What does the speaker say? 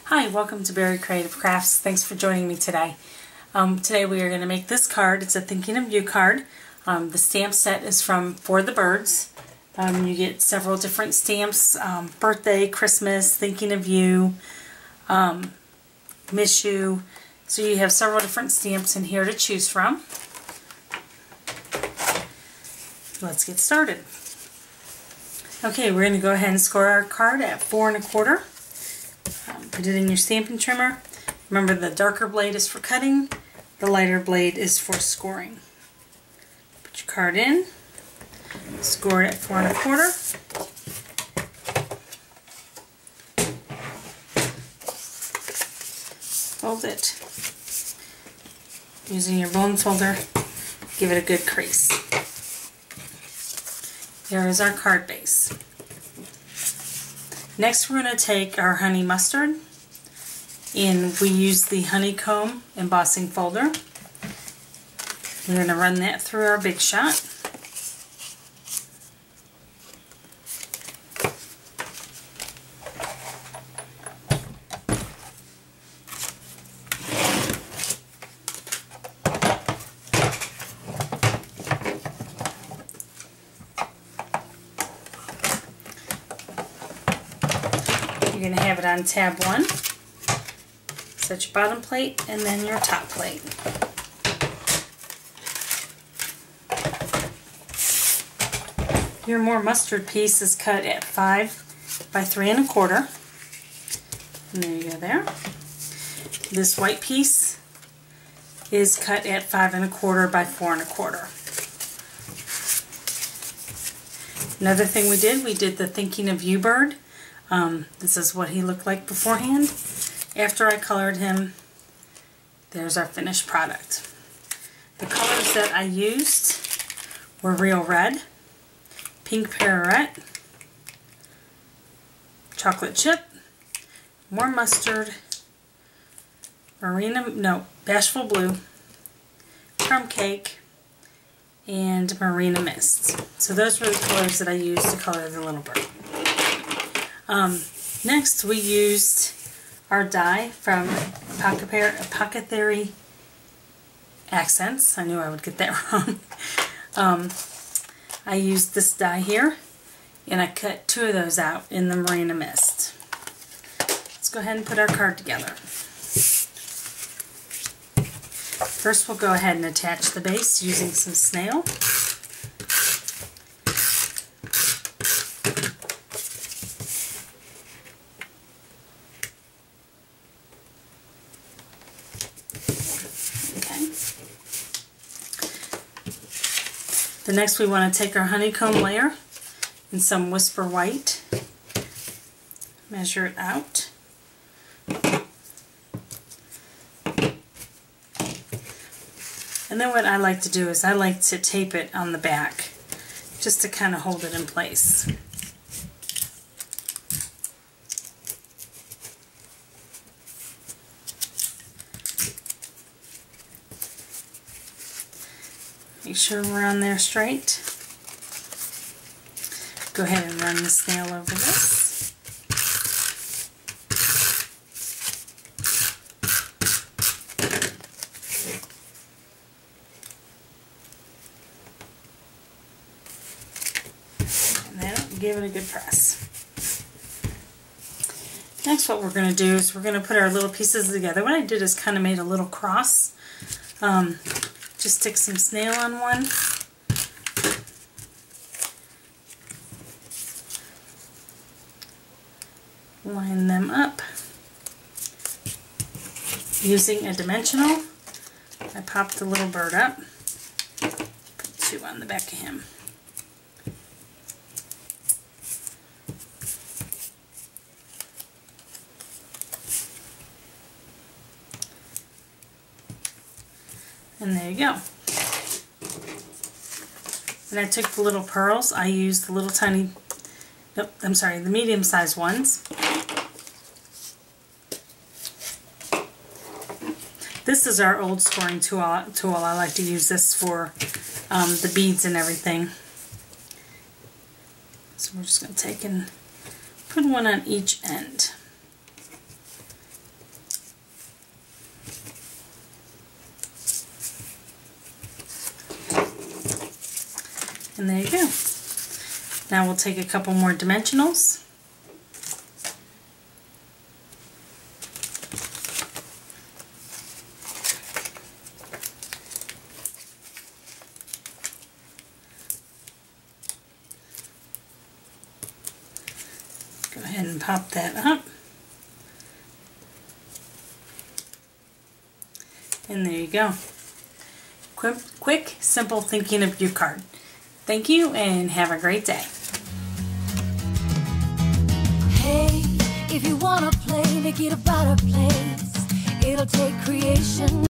Hi, welcome to Berry Creative Crafts. Thanks for joining me today. Today we are going to make this card. It's a Thinking of You card. The stamp set is from For the Birds. You get several different stamps, birthday, Christmas, Thinking of You, Miss You. So you have several different stamps in here to choose from. Let's get started. Okay, we're going to go ahead and score our card at 4 1/4. Put it in your stamping trimmer. Remember, the darker blade is for cutting, the lighter blade is for scoring. Put your card in, score it at 4 1/4. Fold it. Using your bone folder, give it a good crease. There is our card base. Next we're going to take our honey mustard, and we use the honeycomb embossing folder. We're going to run that through our Big Shot. You're going to have it on tab 1. Set your bottom plate and then your top plate. Your more mustard piece is cut at 5 by 3 1/4. And there you go there. This white piece is cut at 5 1/4 by 4 1/4. Another thing we did the Thinking of You bird. This is what he looked like beforehand. After I colored him, there's our finished product. The colors that I used were Real Red, Pink Perrette, Chocolate Chip, more Mustard, Bashful Blue, Crumb Cake, and Marina Mist. So those were the colors that I used to color the little bird. Next we used our die from Apothecary Accents. I knew I would get that wrong. I used this die here, and I cut 2 of those out in the Marina Mist. Let's go ahead and put our card together. First we'll go ahead and attach the base using some snail. The next we want to take our honeycomb layer in some Whisper White, measure it out, and then what I like to do is I like to tape it on the back just to kind of hold it in place. Make sure we're on there straight. Go ahead and run the snail over this. And then give it a good press. Next what we're going to do is we're going to put our little pieces together. What I did is kind of made a little cross. Just stick some snail on one. Line them up. Using a dimensional, I popped the little bird up. Put 2 on the back of him. And there you go. And I took the little pearls. I used the little tiny, the medium-sized ones. This is our old scoring tool. I like to use this for the beads and everything. So we're just going to take and put one on each end. And there you go. Now we'll take a couple more dimensionals. Go ahead and pop that up. And there you go. Quick, simple thinking of your card. Thank you and have a great day. Hey, if you wanna play, make it a better place. It'll take creation.